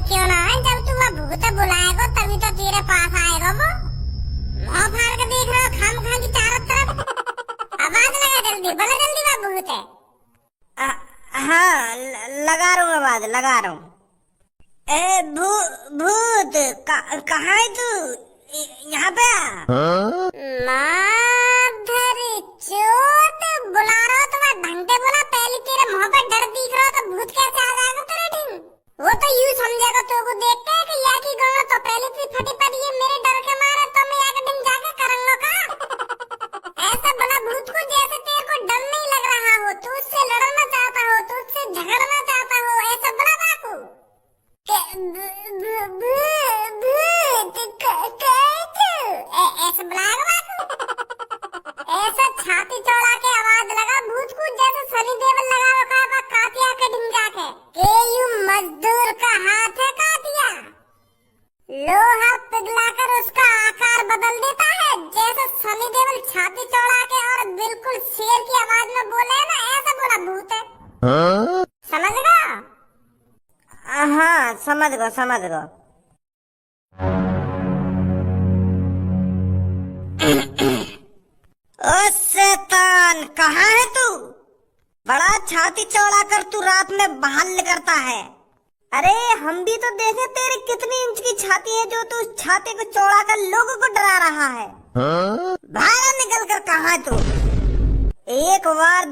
क्यों ना है, जब तू वह भूत बुलाएगा तभी तो तेरे पास आएगा वो। मुंह फाड़ के देख रहा हो खाम खा की चारों तरफ। आवाज लगा जल्दी, बोला जल्दी वह भूत है। हाँ लगा रहा हूँ, आवाज लगा रहा हूँ। ए भूत कहाँ है तू? यहाँ पे आ। माधर चोद बुला रहा हो तो मैं ढंग से बोला, पहले तेरे मुंह पे डर दिख रहा हो तो भूत कैसे आ जाएगा तेरे ढंग? वो तो यूं समझेगा तो को देख के कि या की गाना तो पहले से फटी पड़ी है मेरे डर के मारे, तो मैं एक दिन जाके करूंगा का। ऐसा बना भूत को जैसे तेरे को डर नहीं लग रहा हो, तू उससे लड़ना चाहता हो, तू उससे झगड़ना चाहता हो, ऐसा बना बापू। ऐसा बुलाएगा बापू। ऐसा छाती चौड़ा के आवाज लगा भूत को जैसे सनी देओल लगा रखा है कातिया के ढिंगा के यू मजदूर का हाथ है कातिया। लोहा पिघलाकर उसका आकार बदल देता है, जैसे सनी देओल छाती चौड़ा के और बिल्कुल शेर की आवाज में बोले ना, ऐसा बोला भूत है। समझ गया? हाँ समझ गो समझ गो। ओ शैतान कहाँ है तू? बड़ा छाती चौड़ा कर तू रात में बाहर करता है। अरे हम भी तो देखे तेरी कितनी इंच की छाती है जो तू छाती को चौड़ा कर लोगों को डरा रहा है। बाहर निकल कर कहाँ है तू? एक बार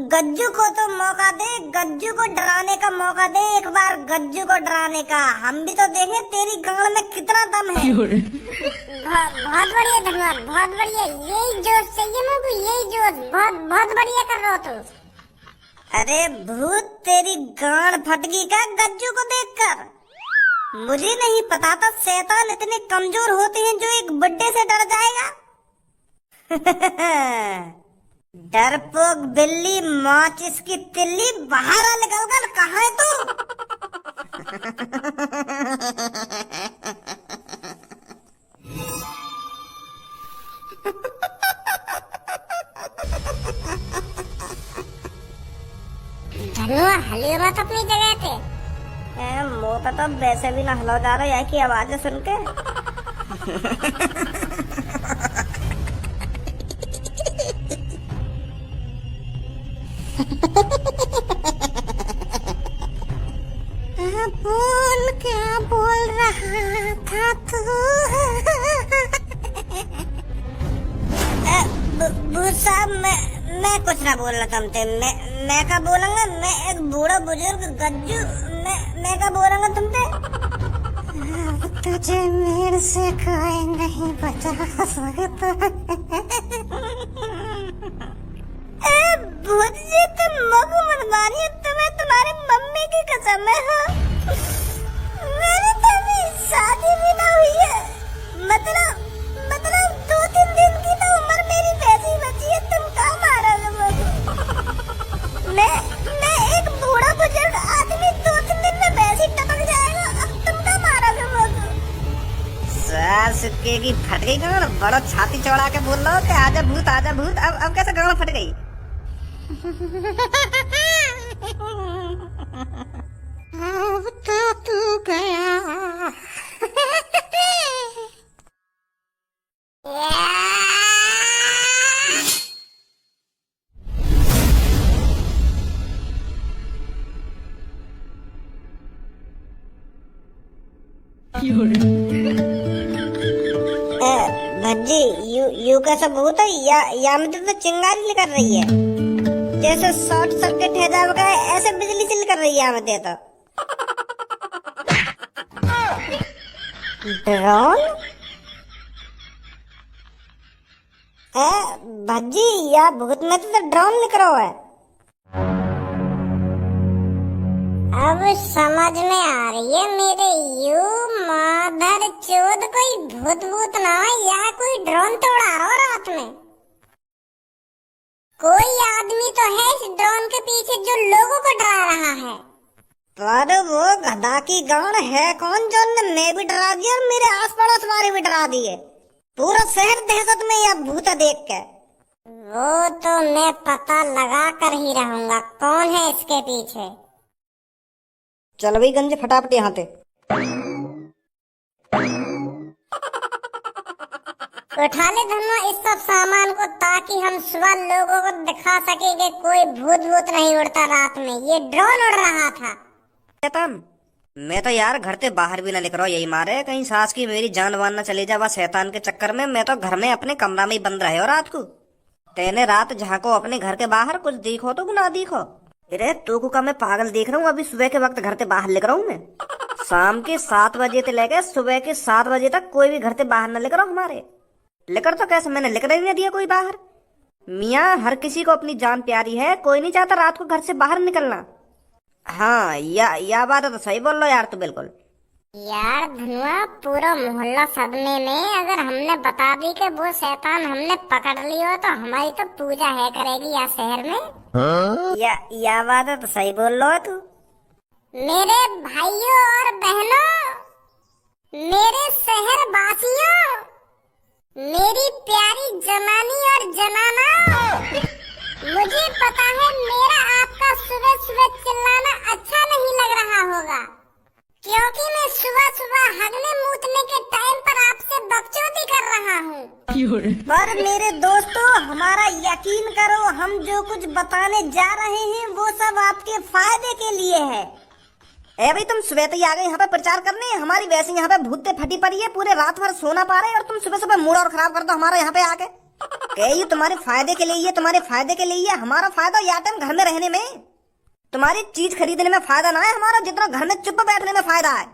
गज्जू को तो मौका दे, गज्जू को डराने का मौका दे, एक बार गज्जू को डराने का। हम भी तो देखें तेरी गांड में कितना दम है। बहुत बढ़िया धन्यवाद, बहुत बढ़िया, यही जोश चाहिए मुझको, यही जोश। बहुत बहुत बढ़िया कर रहे हो तू। अरे भूत तेरी गांड फटगी का गज्जू को देखकर। मुझे नहीं पता था शैतान इतने कमजोर होते हैं जो एक बुड्ढे से डर जाएगा। डरपोक बिल्ली माचिस की तिल्ली बाहर आ, निकल कर कहाँ है तू? धनुआ हलियो मत अपनी जगह पे। मुँह पे तो वैसे भी ना हिला जा रहा है की आवाज सुन के। बोल क्या बोल रहा था तू? भूत साहब मैं कुछ ना बोल रहा तुमसे। मैं क्या बोलूंगा? मैं एक बूढ़ा बुजुर्ग गज्जू, मैं क्या बोलूंगा तुमसे? तुझे मेरे से कोई नहीं बचा सकता। भूत जी तुम मगू मत मारिए, तुम्हें तुम्हारी मम्मी की कसम है। हाँ मेरी तो अभी शादी भी ना हुई है, मतलब 2-3 दिन की तो उम्र मेरी वैसी बची है। तुम कहाँ मारोगे मुझे? मैं एक बूढ़ा बुजुर्ग आदमी 2-3 दिन में वैसे ही टपक जाएगा, अब तुम कहाँ मारोगे मुझे? सार सिक्के की फट गई गांड, बड़ा छाती चौड़ा के बोल रहा हो कि आजा भूत आजा भूत। अब कैसे गांड फट गई? अब तो तू गया। भज्जी यू कैसा भूत है? या मुझे तो चिंगारी कर रही है, जैसे शॉर्ट सर्किट है जब का ऐसे बिजली चिल कर रही है मुझे तो। ड्रोन? भज्जी या भूत में तो ड्रोन लिख रहा है। अब समझ में आ रही है मेरे यू माधर चोद, कोई भूत भूत ना है या कोई ड्रोन तो उड़ा रहा हो रात में। कोई आदमी तो है इस ड्रोन के पीछे जो लोगों को डरा रहा है। पर वो गधा की गांड है कौन जो मैं भी डरा दिया और मेरे आस पड़ोस वाले भी डरा दिए। पूरा शहर दहशत में या भूत देख के। वो तो मैं पता लगा कर ही रहूंगा कौन है इसके पीछे। चल भाई गंजे फटाफट यहाँ से। उठा ले धनुआ इस सब सामान को, ताकि हम सुबह लोगों को दिखा सके कि कोई भूत भूत नहीं उड़ता रात में, ये ड्रोन उड़ रहा था। शैतान, मैं तो यार घर से बाहर भी ना निकल रहा हूँ, यही मारे कहीं सास की मेरी जान वान ना चले जा। बस शैतान के चक्कर में मैं तो घर में अपने कमरा में ही बंद रहे हो रात को। तेने रात झांको अपने घर के बाहर, कुछ देखो तो ना देखो। अरे तू को का मैं पागल देख रहा हूँ। अभी सुबह के वक्त घर से बाहर निकल रहा हूँ मैं। शाम के 7 बजे से लेकर सुबह के 7 बजे तक कोई भी घर से बाहर न निकल रहा हमारे। लेकर तो कैसे, मैंने लेकर ही नहीं दिया कोई बाहर। मियाँ हर किसी को अपनी जान प्यारी है, कोई नहीं चाहता रात को घर से बाहर निकलना। हाँ या बात है तो सही बोल लो यार तू बिल्कुल। यार धनुआ पूरा मोहल्ला सदमे में, अगर हमने बता दी कि वो शैतान हमने पकड़ लियो तो हमारी तो पूजा है करेगी यहाँ शहर में। या बात है तो सही बोल लो तू। मेरे भाइयों और बहनों, मेरे शहर वासियों, मेरी प्यारी जनानी और जनाना, मुझे पता है मेरा आपका सुबह सुबह चिल्लाना अच्छा नहीं लग रहा होगा, क्योंकि मैं सुबह सुबह हगने मूतने के टाइम पर आपसे बकचोदी कर रहा हूँ। पर मेरे दोस्तों, हमारा यकीन करो, हम जो कुछ बताने जा रहे हैं वो सब आपके फायदे के लिए है। ए भाई तुम सुबह तो ही आ गए यहाँ पे प्रचार करने, हमारी वैसे यहाँ पे भूते फटी पड़ी है, पूरे रात भर सोना पा रहे और तुम सुबह सुबह मूड और खराब कर दो हमारा यहाँ पे आके। ये तुम्हारे फायदे के लिए, ये तुम्हारे फायदे के लिए, हमारा फायदा या टाइम घर में रहने में, तुम्हारी चीज खरीदने में फायदा ना है हमारा, जितना घर में चुप बैठने में फायदा है।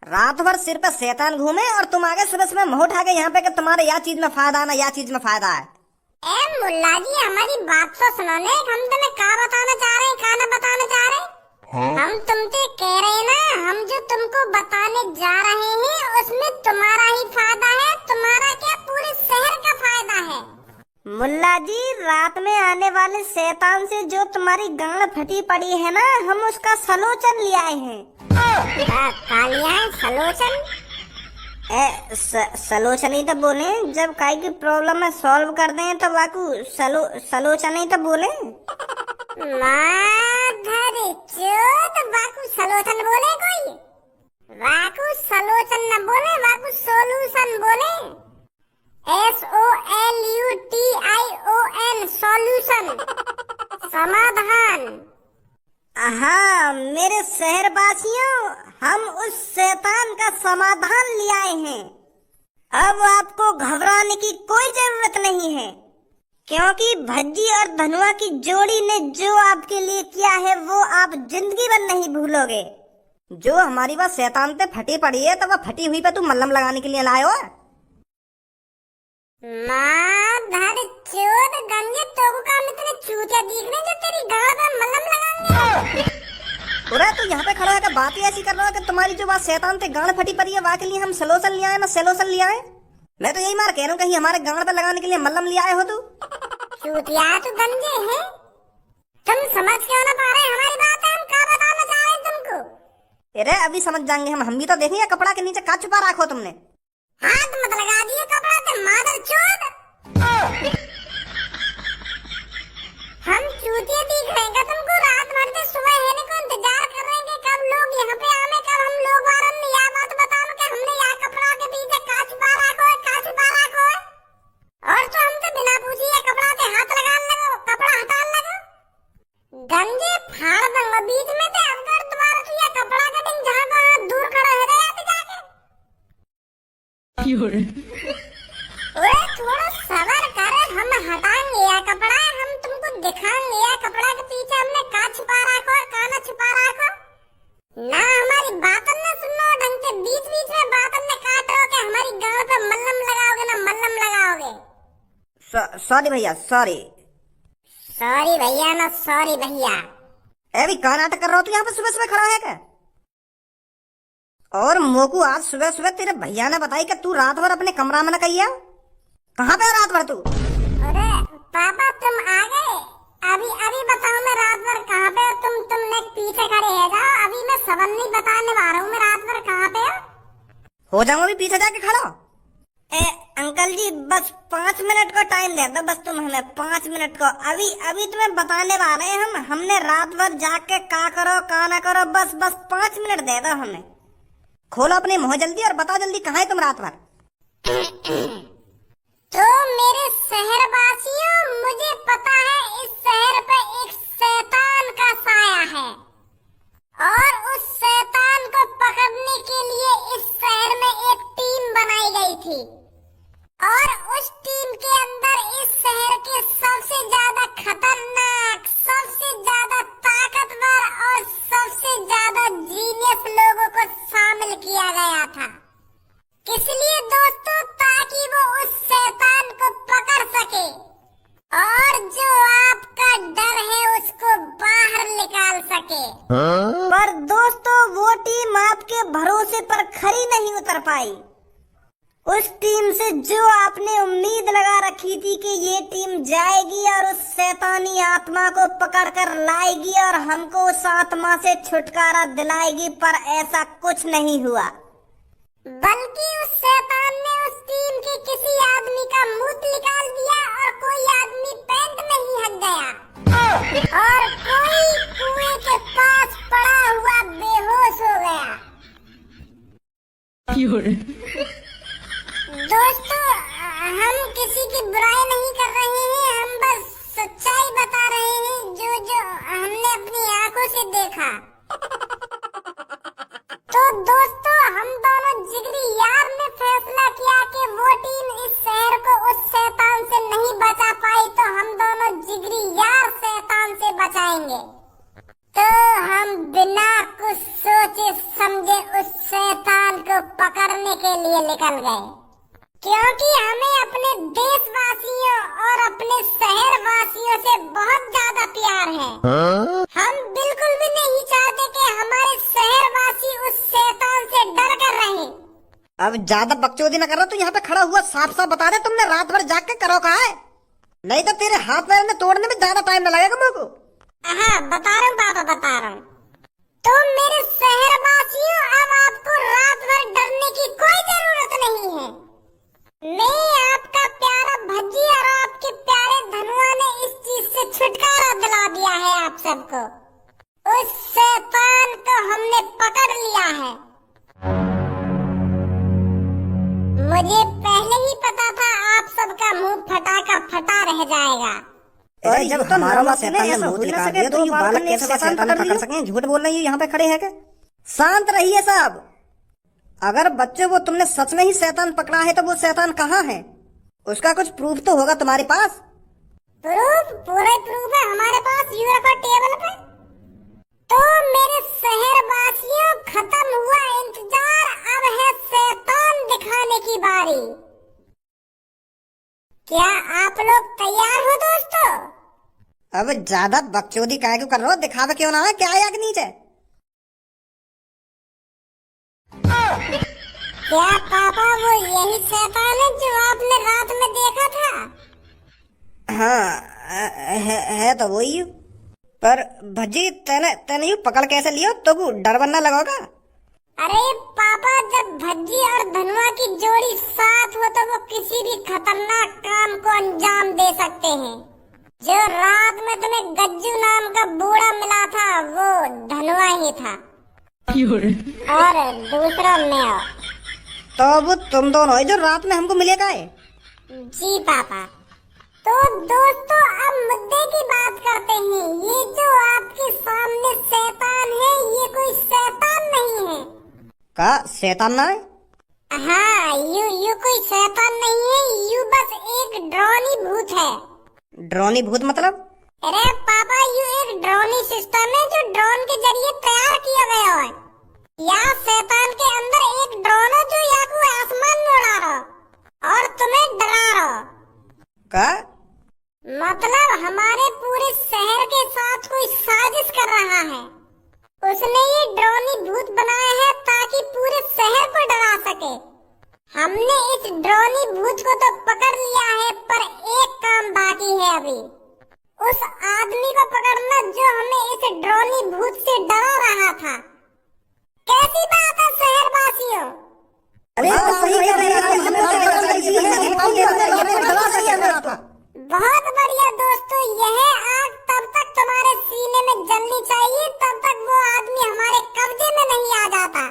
रात भर सिर पे शैतान घूमे और तुम आगे सुबह सुबह मुंह उठा के यहाँ पे कि तुम्हारे या चीज में फायदा है ना या चीज में फायदा है। ए मुल्ला जी, हमारी बात तो सुनो ने, हम तुम्हें क्या बताना चाह रहे हैं, क्या ना बताना चाह रहे हैं। हम तुमसे कह रहे हैं ना, हम जो तुमको बताने जा रहे हैं उसमें तुम्हारा ही फायदा है, तुम्हारा क्या पूरे शहर का फायदा है। मुल्ला जी, रात में आने वाले शैतान से जो तुम्हारी गांड फटी पड़ी है ना, हम उसका सलोचन ले आए हैं। कालिया है सलोचन? सलोचन ही तो बोले, जब काई की प्रॉब्लम है सॉल्व कर दें तो बाकू सलोचन ही तो बोले। माधर चोद, बाकू सलोचन बोले कोई? बाकू सलोचन न बोले, बाकू सोल्यूशन बोले। SOLUTION, सॉल्यूशन, समाधान। हाँ मेरे शहरवासियों, हम उस शैतान का समाधान ले आए हैं। अब आपको घबराने की कोई जरूरत नहीं है, क्योंकि भज्जी और धनुआ की जोड़ी ने जो आपके लिए किया है वो आप जिंदगी भर नहीं भूलोगे। जो हमारी बात शैतान पे फटी पड़ी है तो वह फटी हुई पे तू मल्लम लगाने के लिए लाए हो। माधर चोद गंजे, तो काम इतने चूतिया दिख रहे जो तेरी गाड़ पे मल्लम लगाएंगे। अरे तू यहाँ पे खड़ा है, बात ही ऐसी कर रहा है कि तुम्हारी जो बात शैतान पे गांड फटी पड़ी है वहाँ के लिए हम सलोसन ले आए ना सेलोसन ले आए। मैं तो यही मार कह रहा हूँ, कहीं हमारे गांड पे लगाने के लिए मल्लम ले आए हो तू। चूतिया तू गंजे है, तुम समझ क्यों ना पा रहे हमारी बात, हम क्या बताना चाह रहे तुमको। अरे अभी समझ जाएंगे हम भी तो देखेंगे कपड़ा के नीचे का छुपा रखो तुमने। हाथ मत लगा दिए कपड़ा पे मादर चोद। हम चूतिया दिख रहे हैं तुमको, रात भर से सुबह है को इंतजार कर रहे हैं कि कब लोग यहाँ पे आवे, कब हम लोग वारन में यह बात बताओ कि हमने यहाँ कपड़ा के पीछे का छुपा रखो है। और तो हमसे बिना पूछे ये कपड़ा से हाथ लगा लगो, कपड़ा हटा लगो, गंजे फाड़ दूंगा बीच में से। अगर तुम्हारा तो ये कपड़ा कटिंग जहाँ को हाथ दूर खड़ा है जाके ओए थोड़ा सबर कर, हम हटाएंगे यह कपड़ा, हम तुमको दिखाएंगे यह कपड़ा के पीछे हमने का छुपा रखो और का ना छुपा रखो ना। हमारी बातन न सुनो ढंग से, बीच बीच में बातन ने काट रहे हो कि हमारी गांव पे मल्लम लगाओगे ना मल्लम लगाओगे। सॉरी भैया, सॉरी भैया ना सॉरी भैया। अभी क्या नाटक कर रहा हो तू यहाँ पे सुबह सुबह खड़ा है क्या? और मोकू आज सुबह सुबह तेरे भैया ने बताई कि तू रात भर अपने कमरा में न कहिया। कहाँ पे रात भर तू? अरे पापा तुम आ गए, अभी बताओ मैं रात भर कहाँ पे, तुमने पीछे खड़े है जाओ, अभी मैं सबन नहीं बताने वाला हूँ मैं रात भर कहाँ पे हो जाऊंगा अभी पीछे जाके खड़ा। अंकल जी बस 5 5 मिनट का टाइम दे दो बस तुम हमें, 5 मिनट को। अभी अभी तुम्हें बताने वाले हैं हमने रात भर जाग के का करो का ना करो, बस 5 मिनट दे दो हमें। खोलो अपने मुंह जल्दी और बताओ जल्दी कहाँ है तुम रात भर। तो मेरे शहरवासियों, मुझे पता है इस शहर पे एक शैतान का साया है और उस शैतान को पकड़ने के लिए इस शहर में एक टीम बनाई गई थी और उस टीम के अंदर इस शहर के सबसे ज्यादा खतरनाक, सबसे ज्यादा ताकतवर और सबसे ज्यादा जीनियस लोगों को शामिल किया गया था। इसलिए दोस्तों, ताकि वो उस शैतान को पकड़ सके और जो आपका डर है उसको बाहर निकाल सके। पर दोस्तों, वो टीम आपके भरोसे पर खरी नहीं उतर पाई। उस टीम से जो आपने उम्मीद लगा रखी थी कि ये टीम जाएगी और उस शैतानी आत्मा को पकड़ कर लाएगी और हमको उस आत्मा से छुटकारा दिलाएगी, पर ऐसा कुछ नहीं हुआ। बल्कि उस शैतान ने उस टीम के किसी आदमी का मुंह निकाल दिया और कोई आदमी पैंट में ही हट गया और कोई कुएं के पास पड़ा हुआ बेहोश हो गया। दोस्तों, हम किसी की बुराई नहीं कर रहे हैं, हम बस सच्चाई बता रहे हैं जो हमने अपनी आंखों से देखा। तो दोस्तों, हम दोनों जिगरी यार ने फैसला किया कि वो टीम इस शहर को उस शैतान से नहीं बचा पाई, तो हम दोनों जिगरी यार शैतान से बचाएंगे। तो हम बिना कुछ सोचे समझे उस शैतान को पकड़ने के लिए निकल गए, क्योंकि हमें अपने देशवासियों और अपने शहरवासियों से बहुत ज्यादा प्यार है। हम बिल्कुल भी नहीं चाहते कि हमारे शहरवासी उस शैतान से डर कर रहे। अब ज्यादा बकचोदी न करो, तो यहाँ पे खड़ा हुआ साफ साफ बता दे तुमने रात भर जाग के करो कहा है, नहीं तो तेरे हाथ पैर में तोड़ने में ज्यादा टाइम न लगेगा मुझको। हाँ, बता रहा हूँ पापा, बता रहा हूँ। तो मेरे शहरवासियों, अब आपको रात भर डरने की कोई जरूरत नहीं है। मैं आपका प्यारा भज्जी और आपके प्यारे धनुआ ने इस चीज से छुटकारा दिला दिया है आप सबको। उस शैतान को हमने पकड़ लिया है। मुझे पहले ही पता था आप सबका मुंह फटा का फटा रह जाएगा। अरे जब हमारा शैतान ने मुंह निकाल दिया तो ये बालक कैसे शैतान पकड़ सके? झूठ बोल रही है यहाँ पे खड़े हैं क्या? शांत रहिए सब। अगर बच्चों वो तुमने सच में ही शैतान पकड़ा है तो वो शैतान कहाँ है? उसका कुछ प्रूफ तो होगा तुम्हारे पास। प्रूफ? पूरे प्रूफ है हमारे पास, यू रखो टेबल पे। तो मेरे शहरवासियों, खत्म हुआ इंतजार, अब है शैतान दिखाने की बारी। क्या आप लोग तैयार हो दोस्तों? अब ज्यादा बकचोदी काहे क्यों कर रहे हो? दिखावे क्यों ना है? क्या है आगे नीचे? क्या पापा वो यही शैतान है जो आपने रात में देखा था? हाँ है तो वही। पर भज्जी तेने यू पकड़ कैसे लियो? तो वो डर बनना लगोगा। अरे पापा, जब भज्जी और धनुआ की जोड़ी साथ हो तो वो किसी भी खतरनाक काम को अंजाम दे सकते हैं। जो रात में तुम्हें गज्जू नाम का बूढ़ा मिला था वो धनुआ ही था और दूसरा मैं। तो वो तुम दोनों जो रात में हमको मिलेगा है? जी पापा। तो दोस्तों, अब मुद्दे की बात करते हैं। ये जो आपके सामने शैतान है, ये कोई शैतान नहीं है। का शैतान ना है? हाँ, यू कोई शैतान नहीं है, यू बस एक ड्रोनी भूत है। ड्रोनी भूत मतलब? अरे पापा, यू एक ड्रोनी सिस्टम है जो ड्रोन के जरिए तैयार किया गया है। यहाँ शैतान के अंदर एक ड्रोन है जो या को आसमान में उड़ा रहा और तुम्हें डरा रहा। का मतलब हमारे पूरे शहर के साथ कोई साजिश कर रहा है। उसने ये ड्रोनी भूत बनाया है ताकि पूरे शहर को डरा सके। हमने इस ड्रोनी भूत को तो पकड़ लिया है, पर एक काम बाकी है अभी। उस आदमी को पकड़ना जो हमें इस ड्रोनी भूत से डरा रहा था। कैसी बात है शहरवासियों? अरे बढ़िया मेरा तो। बहुत बढ़िया दोस्तों, यह आग तब तक तुम्हारे सीने में जलनी चाहिए तब तक वो आदमी हमारे कब्जे में नहीं आ जाता।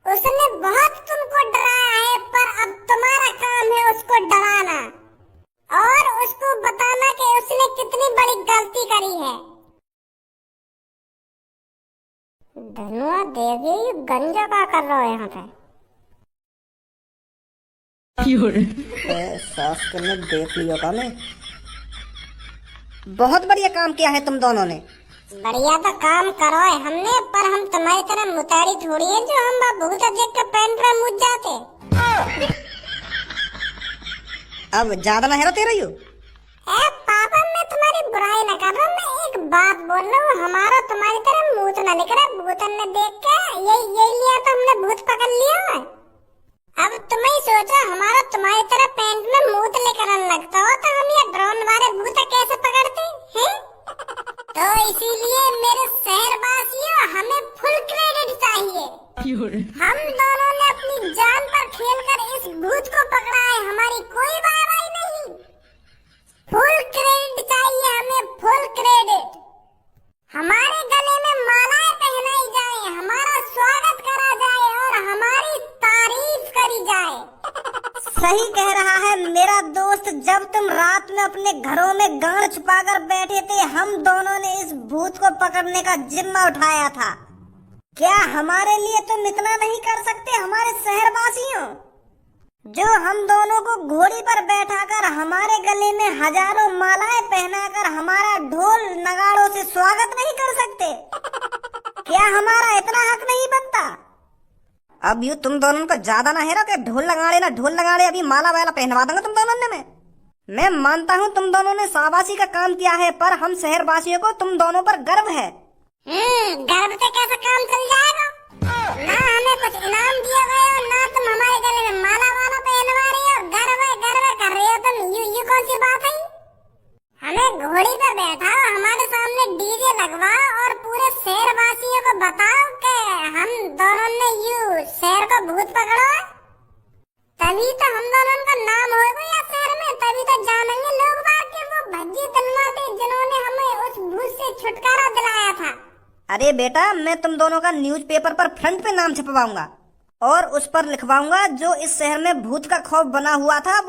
उसने बहुत तुमको डराया है, पर अब तुम्हारा काम है उसको डराना और उसको बताना कि उसने कितनी बड़ी गलती करी है। धनुआ देवी, गंजा का कर रहा है यहाँ पे। सास ने देख लियो का मैं। बहुत बढ़िया काम किया है तुम दोनों ने। बढ़िया तो काम करो है हमने, पर हम तुम्हारी तरह मुतारी थोड़ी है जो हम भूत देख कर पैंट में मुझ जाते। अब ज्यादा ना हेरा तेरा यू। पापा, मैं तुम्हारी बुराई न कर रहा हूँ, मैं एक बात बोल रहा हूँ। हमारा तुम्हारी तरह मुंह न निकला। भूतन ने देख के यही लिया तो हमने भूत पकड़ लिया है। अब तुम ही सोचो, हमारा तुम्हारी तरह पैंट में मूत लेकर लगता हो तो हम ये ड्रोन वाले भूत कैसे पकड़ते हैं? तो इसीलिए मेरे शहरवासियों, हमें फुल क्रेडिट चाहिए। हम दोनों ने अपनी जान पर खेलकर इस भूत को पकड़ा है, हमारी कोई वाहवाही नहीं। फुल क्रेडिट चाहिए हमें, फुल क्रेडिट। हमारे गले में मालाएं पहनाई जाए, हमारा स्वागत करा जाए और हमारी तारीफ करी जाए। सही कह रहा है मेरा दोस्त। जब तुम रात में अपने घरों में गांड छुपाकर बैठे थे, हम दोनों ने इस भूत को पकड़ने का जिम्मा उठाया था। क्या हमारे लिए तुम इतना नहीं कर सकते हमारे शहरवासियों, जो हम दोनों को घोड़ी पर बैठाकर हमारे गले में हजारों मालाएं पहनाकर हमारा ढोल नगाड़ों से स्वागत नहीं कर सकते? क्या हमारा इतना हक नहीं बनता? अब यू तुम दोनों को ज्यादा ना हेरा के ढोल लगाड़े अभी माला वाला पहनवा दूंगा तुम दोनों ने। मैं मानता हूँ तुम दोनों ने शाबाशी का काम किया है, पर हम शहरवासियों को तुम दोनों पर गर्व है। गर्व से कैसा काम चल जाएगा? ना हमें कुछ इनाम दिया गया और ना तुम हमारे गले में माला वाला पहनवा रही हो। गर्व कर रही हो तुम। ये कौन सी बात है? हमें घोड़ी पर बैठाओ, हमारे सामने डीजे लगवाओ और पूरे शहरवासियों को बताओ कि हम दोनों ने शहर को भूत पकड़ो। तभी तो हम दोनों का नाम होगा या शहर में, तभी तो जानेंगे लोग बाहर के वो भज्जी तन्मा थे जिन्होंने हमें उस भूत से छुटकारा दिलाया था। अरे बेटा, मैं तुम दोनों का न्यूज़पेपर पर फ्रंट पे नाम छपवाऊंगा और उस पर लिखवाऊंगा जो इस शहर में भूत का खौफ बना हुआ था